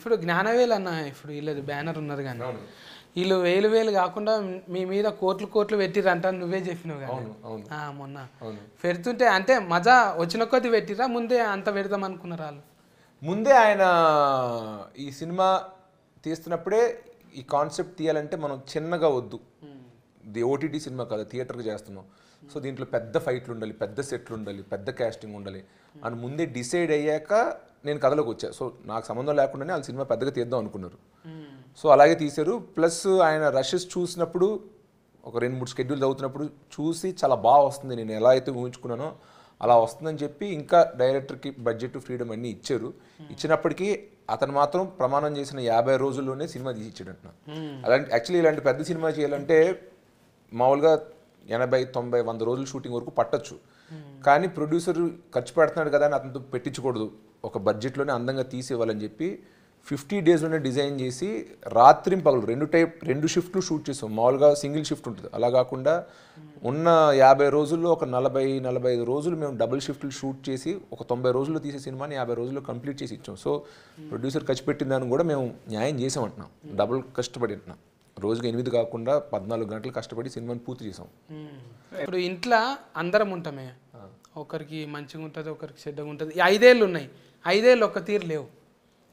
ఇప్పుడు జ్ఞానవేలు అన్న ఇప్పుడు వీళ్ళది బ్యానర్ ఉన్నారు కానీ వీళ్ళు వేలు కాకుండా మీ మీద కోట్లు పెట్టిరంట నువ్వే చెప్పినావు కానీ మొన్న పెడుతుంటే అంటే మజా వచ్చిన కొద్ది పెట్టిరా ముందే అంత పెడదాం అనుకున్నారు వాళ్ళు? ముందే ఆయన ఈ సినిమా తీస్తున్నప్పుడే ఈ కాన్సెప్ట్ తీయాలంటే మనం చిన్నగా వద్దు, ఇది ఓటీటీ సినిమా కాదు, థియేటర్కి చేస్తున్నాం, సో దీంట్లో పెద్ద ఫైట్లు ఉండాలి, పెద్ద సెట్లు ఉండాలి, పెద్ద క్యాస్టింగ్ ఉండాలి అని ముందే డిసైడ్ అయ్యాక నేను కథలోకి వచ్చా. సో నాకు సంబంధం లేకుండానే వాళ్ళు సినిమా పెద్దగా తీద్దాం అనుకున్నారు. సో అలాగే తీశారు. ప్లస్ ఆయన రషెస్ చూసినప్పుడు ఒక 2-3 స్కెడ్యూల్స్ అవుతున్నప్పుడు చూసి చాలా బాగా వస్తుంది, నేను ఎలా అయితే ఊహించుకున్నానో అలా వస్తుందని చెప్పి ఇంకా డైరెక్టర్కి బడ్జెట్ ఫ్రీడమ్ అన్నీ ఇచ్చారు. ఇచ్చినప్పటికీ అతను మాత్రం ప్రమాణం చేసిన 50 రోజుల్లోనే సినిమా తీసి ఇచ్చాడంట. అలాంటి యాక్చువల్లీ ఇలాంటి పెద్ద సినిమా చేయాలంటే మామూలుగా 80, 90, 100 రోజులు షూటింగ్ వరకు పట్టచ్చు. కానీ ప్రొడ్యూసర్ ఖర్చు పెడుతున్నాడు కదా అని అతనితో పెట్టించకూడదు, ఒక బడ్జెట్లోనే అందంగా తీసి ఇవ్వాలని చెప్పి 50 డేస్లోనే డిజైన్ చేసి రాత్రి పగలు 2 షిఫ్ట్లు షూట్ చేసాం. మామూలుగా సింగిల్ షిఫ్ట్ ఉంటుంది, అలా కాకుండా ఉన్న 50 రోజుల్లో ఒక 40-45 రోజులు మేము డబుల్ షిఫ్ట్లు షూట్ చేసి ఒక 90 రోజుల్లో తీసే సినిమాని 50 రోజుల్లో కంప్లీట్ చేసి ఇచ్చాం. సో ప్రొడ్యూసర్ ఖర్చు పెట్టిన దాన్ని కూడా మేము న్యాయం చేసామంటున్నాం, డబుల్ కష్టపడి అంటున్నాం. రోజుకి 8 కాకుండా 14 గంటలు కష్టపడి సినిమాని పూర్తి చేసాం. ఇప్పుడు ఇంట్లో అందరం ఉంటామే, ఒకరికి మంచిగా ఉంటుంది, ఒకరికి చెడ్డగా ఉంటుంది. 5 ఏళ్ళు ఉన్నాయి, 5 ఏళ్ళు ఒక్క తీరు లేవు.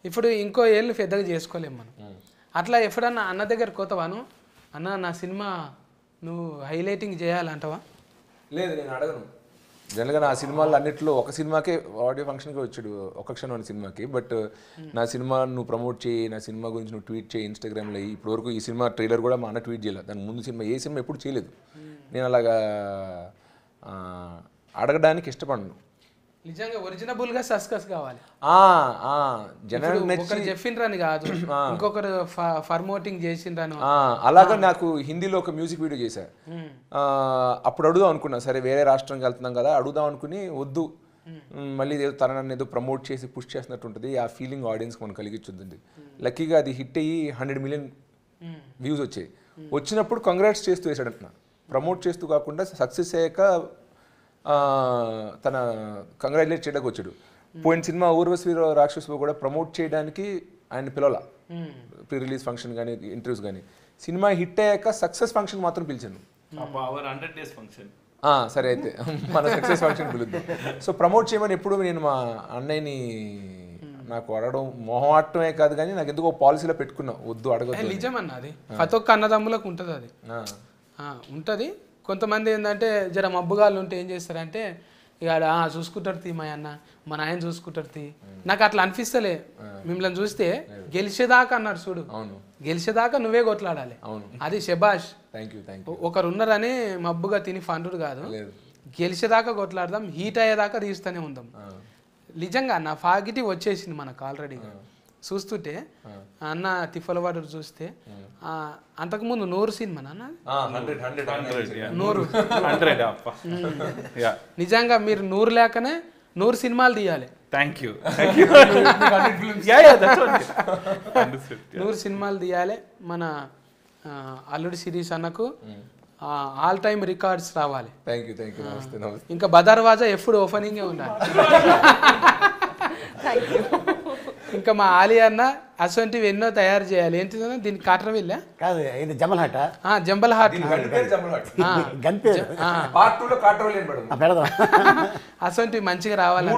ఇప్పుడు ఇంకో ఏళ్ళు పెద్దగా చేసుకోలేము మనం. అట్లా ఎప్పుడన్నా అన్న దగ్గర కోతవాను, అన్న నా సినిమా నువ్వు హైలైటింగ్ చేయాలంటావా? లేదు, నేను అడగను. జనరల్గా నా సినిమాలు అన్నింటిలో ఒక సినిమాకే ఆడియో ఫంక్షన్కి వచ్చాడు, ఒక క్షణం అనే సినిమాకి. బట్ నా సినిమా నువ్వు ప్రమోట్ చేయి, నా సినిమా గురించి నువ్వు ట్వీట్ చేయి ఇన్స్టాగ్రామ్లో. ఇప్పటివరకు ఈ సినిమా ట్రైలర్ కూడా మా అన్న ట్వీట్ చేయలేదు, దాని ముందు సినిమా ఏ సినిమా ఎప్పుడు చేయలేదు. నేను అలాగా అడగడానికి ఇష్టపడను. నిజంగా ఒరిజినబుల్గా సస్కస్ కావాలి. జనాలు చెప్పిండ్రని కాదు, ఇంకొకరు ఫర్మోటింగ్ చేసిండ్రను. అలాగా నాకు హిందీలో ఒక మ్యూజిక్ వీడియో చేశా. అప్పుడు అడుగుదాం అనుకున్నా, సరే వేరే రాష్ట్రానికి వెళ్తున్నాం కదా అడుగుదాం అనుకుని, వద్దు మళ్ళీ తనని ఏదో ప్రమోట్ చేసి పుష్ చేసినట్టు ఉంటుంది, ఆ ఫీలింగ్ ఆడియన్స్కి మనం కలిగించుద్ది. లక్కీగా అది హిట్ అయ్యి 100 మిలియన్ వ్యూస్ వచ్చాయి. వచ్చినప్పుడు కంగ్రాట్స్ చేస్తూ వేసాడంటున్నా, ప్రమోట్ చేస్తూ కాకుండా సక్సెస్ అయ్యాక తన కంగ్రాచులేట్ చేయడానికి వచ్చాడు. పోయిన సినిమా ఊర్వశి రాక్షసు కూడా ప్రమోట్ చేయడానికి ఆయన పిలవాల, ప్రీ రిలీజ్ ఫంక్షన్ కానీ ఇంటర్వ్యూస్ కానీ. సినిమా హిట్ అయ్యాక సక్సెస్ ఫంక్షన్ మాత్రం పిలిచాను. సరే అయితే మన సక్సెస్ ఫంక్షన్ పిలుద్దాం. సో ప్రమోట్ చేయమని ఎప్పుడు నేను మా అన్నయ్యని నాకు అడగడం మొహమాటమే కాదు కానీ నాకు ఎందుకో పాలసీలో పెట్టుకున్నా, వద్దు అడగదు. నిజమన్నా, అది ప్రతి ఒక్క అన్నదమ్ములకు ఉంటుంది, అది ఉంటుంది. కొంతమంది ఏంటంటే జర మబ్బుగాళ్ళు ఉంటే ఏం చేస్తారంటే ఇక చూసుకుంటారు తీ, మా అన్న మా నాయన చూసుకుంటారు తీ. నాకు అట్లా అనిపిస్తలే, మిమ్మల్ని చూస్తే గెలిచేదాకా అన్నారు చూడు, గెలిచేదాకా నువ్వే కొట్లాడాలి, అది శబాష్. ఒకరు ఉన్నారని మబ్బుగా తిని ఫండుడు కాదు, గెలిచేదాకా కొట్లాడదాం, హీట్ అయ్యేదాకా తీస్తూనే ఉందాం. నిజంగా నా పాజిటివ్ వచ్చేసింది మనకు ఆల్రెడీగా. చూస్తుంటే అన్న తిఫలవాడు చూస్తే అంతకుముందు 100 సినిమా నాన్న, 100 నిజంగా మీరు 100 లేకనే 100 సినిమాలు తీయాలి. 100 సినిమాలు తీయాలి. మన అల్లుడి సిరీస్ అన్నకు ఆల్ టైమ్ రికార్డ్స్ రావాలి. ఇంకా బదర్వాజా ఎప్పుడు ఓపెనింగే ఉండాలి. ఇంకా మా ఆలి అన్న అసొంటివి ఎన్నో తయారు చేయాలి. ఏంటి దీనికి కాటర్ వెళ్ళా కాదు, ఇది జంబల్ హాట్, జంబల్ హాట్ అసొంటివి మంచిగా రావాలి.